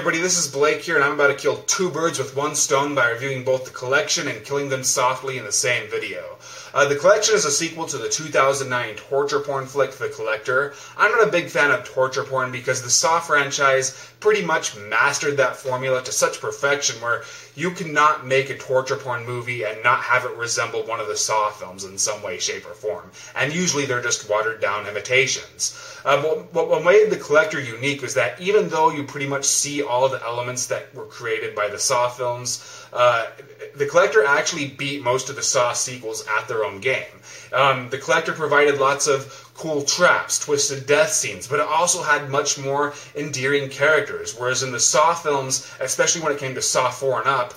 everybody, this is Blake here, and I'm about to kill two birds with one stone by reviewing both The Collection and Killing Them Softly in the same video. The Collection is a sequel to the 2009 torture porn flick, The Collector. I'm not a big fan of torture porn because the Saw franchise pretty much mastered that formula to such perfection where you cannot make a torture porn movie and not have it resemble one of the Saw films in some way, shape, or form. And usually they're just watered-down imitations. What made The Collector unique was that even though you pretty much see all the elements that were created by the Saw films, The Collector actually beat most of the Saw sequels at their own game. The Collector provided lots of cool traps, twisted death scenes, but it also had much more endearing characters, whereas in the Saw films, especially when it came to Saw 4 and up,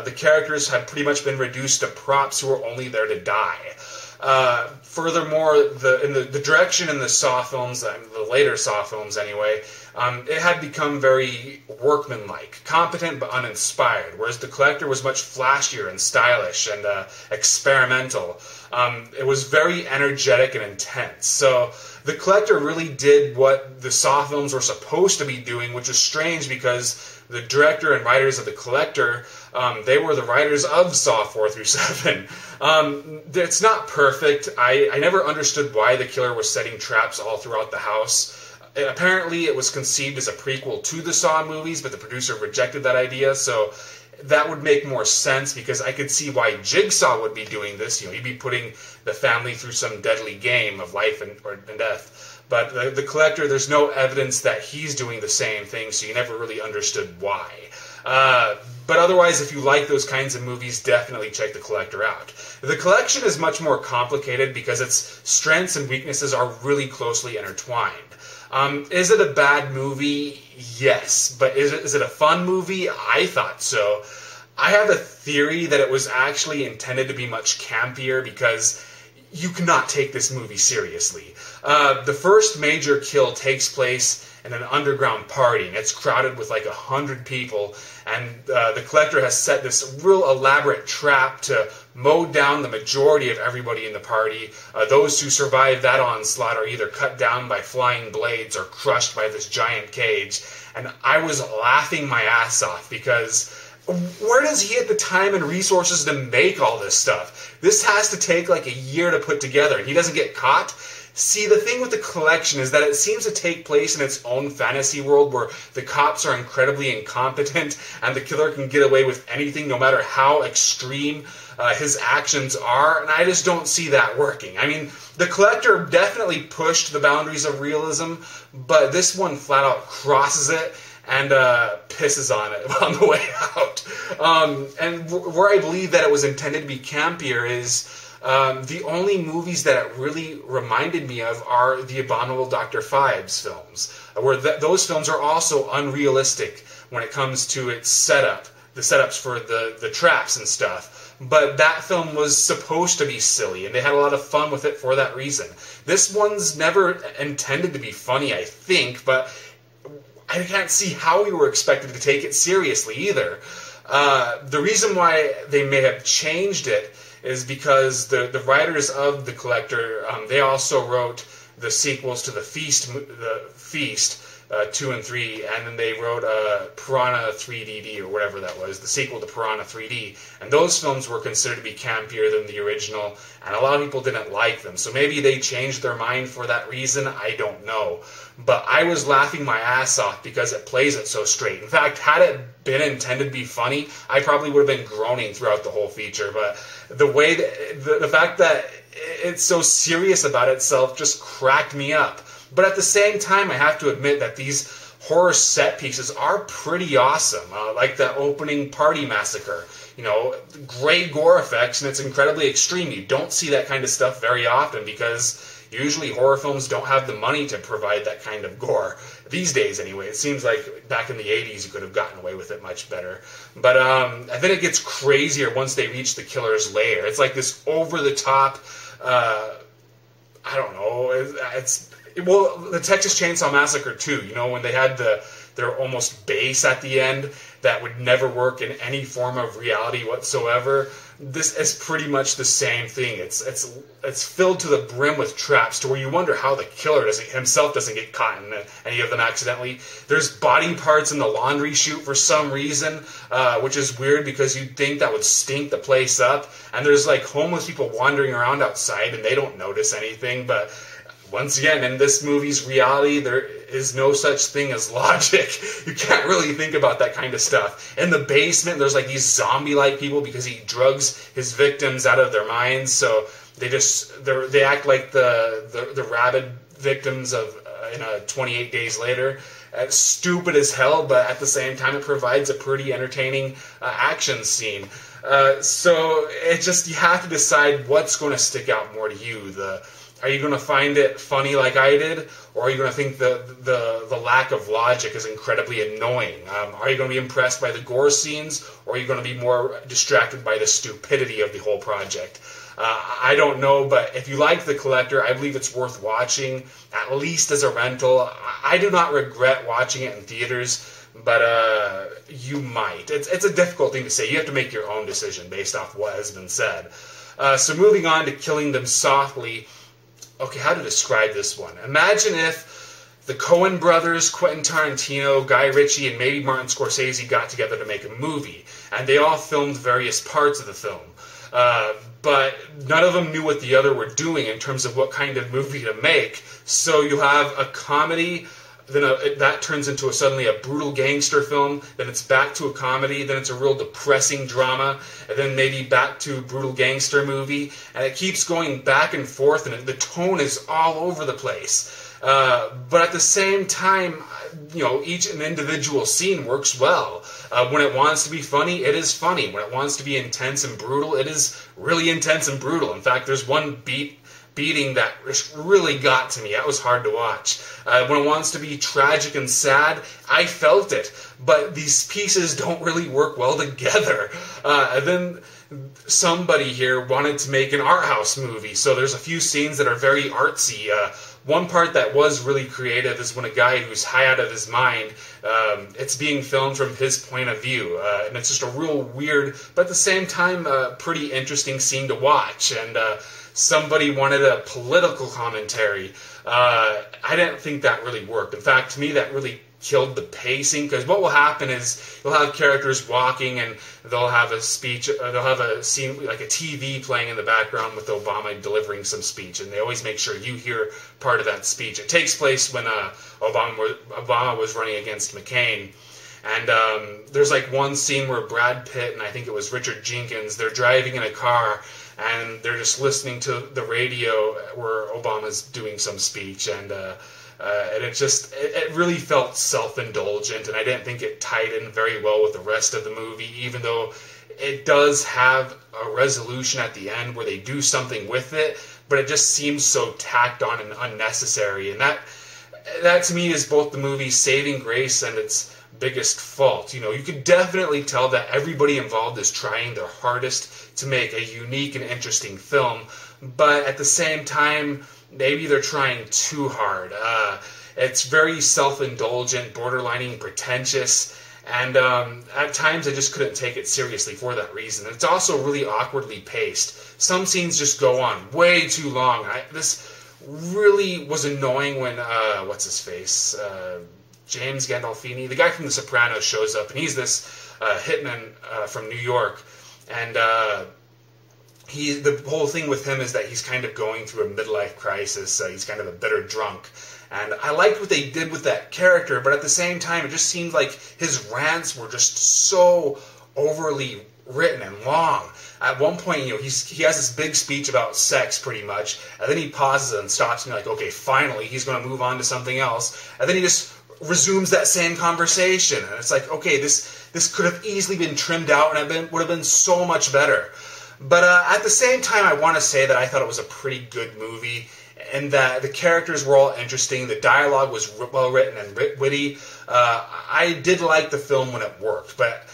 the characters had pretty much been reduced to props who were only there to die. Furthermore, in the direction in the Saw films, the later Saw films anyway, it had become very workmanlike, competent but uninspired, whereas The Collector was much flashier and stylish and experimental. It was very energetic and intense. So The Collector really did what the Saw films were supposed to be doing, which is strange because the director and writers of The Collector, they were the writers of Saw 4 through 7. It's not perfect. I never understood why the killer was setting traps all throughout the house. Apparently it was conceived as a prequel to the Saw movies, but the producer rejected that idea, so that would make more sense because I could see why Jigsaw would be doing this. He'd be putting the family through some deadly game of life and death. But the Collector, there's no evidence that he's doing the same thing, so you never really understood why. But otherwise, if you like those kinds of movies, definitely check The Collector out. The Collection is much more complicated because its strengths and weaknesses are really closely intertwined. Is it a bad movie? Yes. But is it a fun movie? I thought so. I have a theory that it was actually intended to be much campier because you cannot take this movie seriously. The first major kill takes place in an underground party, and it's crowded with like 100 people, and the Collector has set this real elaborate trap to mow down the majority of everybody in the party. Those who survive that onslaught are either cut down by flying blades or crushed by this giant cage, and I was laughing my ass off because where does he get the time and resources to make all this stuff? This has to take like a year to put together, and he doesn't get caught? See, the thing with The Collection is that it seems to take place in its own fantasy world where the cops are incredibly incompetent and the killer can get away with anything no matter how extreme his actions are, and I just don't see that working. I mean, The Collector definitely pushed the boundaries of realism, but this one flat out crosses it and pisses on it on the way out. And where I believe that it was intended to be campier is the only movies that it really reminded me of are the Abominable Dr. Phibes films, where those films are also unrealistic when it comes to its setup, the setups for the traps and stuff. But that film was supposed to be silly, and they had a lot of fun with it for that reason. This one's never intended to be funny, I think, but I can't see how we were expected to take it seriously either. The reason why they may have changed it is because the writers of The Collector, they also wrote the sequels to the Feast 2 and 3, and then they wrote Piranha 3DD, or whatever that was, the sequel to Piranha 3D, and those films were considered to be campier than the original, and a lot of people didn't like them, so maybe they changed their mind for that reason, I don't know. But I was laughing my ass off because it plays it so straight. In fact, had it been intended to be funny, I probably would have been groaning throughout the whole feature, but the way that, the fact that it's so serious about itself just cracked me up. But at the same time, I have to admit that these horror set pieces are pretty awesome, like the opening party massacre. Great gore effects, and it's incredibly extreme. You don't see that kind of stuff very often because usually horror films don't have the money to provide that kind of gore. These days, anyway. It seems like back in the 80s you could have gotten away with it much better. But then it gets crazier once they reach the killer's lair. It's like this over-the-top, I don't know, well, the Texas Chainsaw Massacre too, when they had the they're almost base at the end that would never work in any form of reality whatsoever. This is pretty much the same thing. It's filled to the brim with traps to where you wonder how the killer himself doesn't get caught in any of them accidentally. There's body parts in the laundry chute for some reason, which is weird because you'd think that would stink the place up. And there's like homeless people wandering around outside and they don't notice anything. But once again, in this movie's reality, there is no such thing as logic. You can't really think about that kind of stuff. In the basement, there's like these zombie-like people because he drugs his victims out of their minds. So they act like the rabid victims of 28 Days Later. Stupid as hell, but at the same time, it provides a pretty entertaining action scene. So it just, you have to decide what's going to stick out more to you. Are you going to find it funny like I did, or are you going to think the lack of logic is incredibly annoying? Are you going to be impressed by the gore scenes, or are you going to be more distracted by the stupidity of the whole project? I don't know, but if you like The Collector, I believe it's worth watching, at least as a rental. I do not regret watching it in theaters, but you might. It's a difficult thing to say. You have to make your own decision based off what has been said. So moving on to Killing Them Softly. Okay, how to describe this one? Imagine if the Coen brothers, Quentin Tarantino, Guy Ritchie, and maybe Martin Scorsese got together to make a movie, and they all filmed various parts of the film. But none of them knew what the other were doing in terms of what kind of movie to make. So you have a comedy, then that turns into suddenly a brutal gangster film, then it's back to a comedy, then it's a real depressing drama, and then maybe back to a brutal gangster movie, and it keeps going back and forth, and the tone is all over the place. But at the same time, each individual scene works well. When it wants to be funny, it is funny. When it wants to be intense and brutal, it is really intense and brutal. In fact, there's one beating that really got to me. That was hard to watch. When it wants to be tragic and sad, I felt it. But these pieces don't really work well together. And then somebody here wanted to make an art house movie, so there's a few scenes that are very artsy. One part that was really creative is when a guy who's high out of his mind, it's being filmed from his point of view, and it's just a real weird, but at the same time, pretty interesting scene to watch. And somebody wanted a political commentary. I didn't think that really worked. In fact, to me, that really killed the pacing, because what will happen is you'll have characters walking and they'll have a speech, they'll have a scene like a TV playing in the background with Obama delivering some speech, and they always make sure you hear part of that speech. It takes place when Obama was running against McCain, and there's like one scene where Brad Pitt and I think it was Richard Jenkins, they're driving in a car and they're just listening to the radio where Obama's doing some speech, and it really felt self-indulgent, and I didn't think it tied in very well with the rest of the movie, even though it does have a resolution at the end where they do something with it, but it just seems so tacked on and unnecessary, and that to me is both the movie's saving grace and its biggest fault. You could definitely tell that everybody involved is trying their hardest to make a unique and interesting film, but at the same time, maybe they're trying too hard. It's very self-indulgent, borderlining pretentious, and at times I just couldn't take it seriously for that reason. It's also really awkwardly paced. Some scenes just go on way too long. This really was annoying when, what's-his-face, James Gandolfini, the guy from The Sopranos, shows up, and he's this hitman from New York, and the whole thing with him is that he's kind of going through a midlife crisis. He's kind of a bitter drunk. And I liked what they did with that character, but at the same time, it just seemed like his rants were just so overly written and long. At one point, he has this big speech about sex, pretty much, and then he pauses and stops and like, okay, finally, he's going to move on to something else. And then he just resumes that same conversation. And it's like, okay, this could have easily been trimmed out, and it would have been so much better. But at the same time, I want to say that I thought it was a pretty good movie, and that the characters were all interesting, the dialogue was well written and witty. I did like the film when it worked, but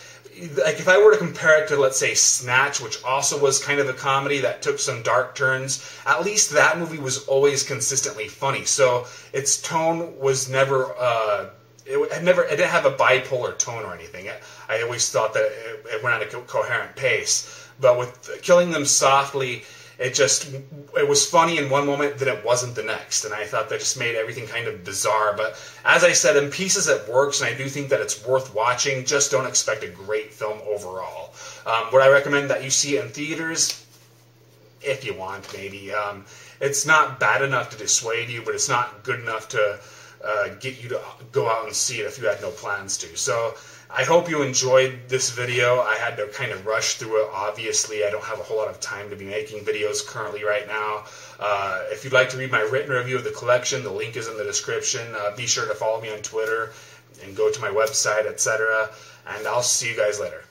like if I were to compare it to, let's say, Snatch, which also was kind of a comedy that took some dark turns, at least that movie was always consistently funny. So its tone was never it didn't have a bipolar tone or anything. I always thought that it went at a coherent pace. But with Killing Them Softly, it was funny in one moment, then it wasn't the next. And I thought that just made everything kind of bizarre. But as I said, in pieces it works, and I do think that it's worth watching. Just don't expect a great film overall. Would I recommend that you see it in theaters? If you want, maybe. It's not bad enough to dissuade you, but it's not good enough to get you to go out and see it if you had no plans to. So I hope you enjoyed this video. I had to kind of rush through it. Obviously, I don't have a whole lot of time to be making videos currently right now. If you'd like to read my written review of the collection, the link is in the description. Be sure to follow me on Twitter and go to my website, etc. And I'll see you guys later.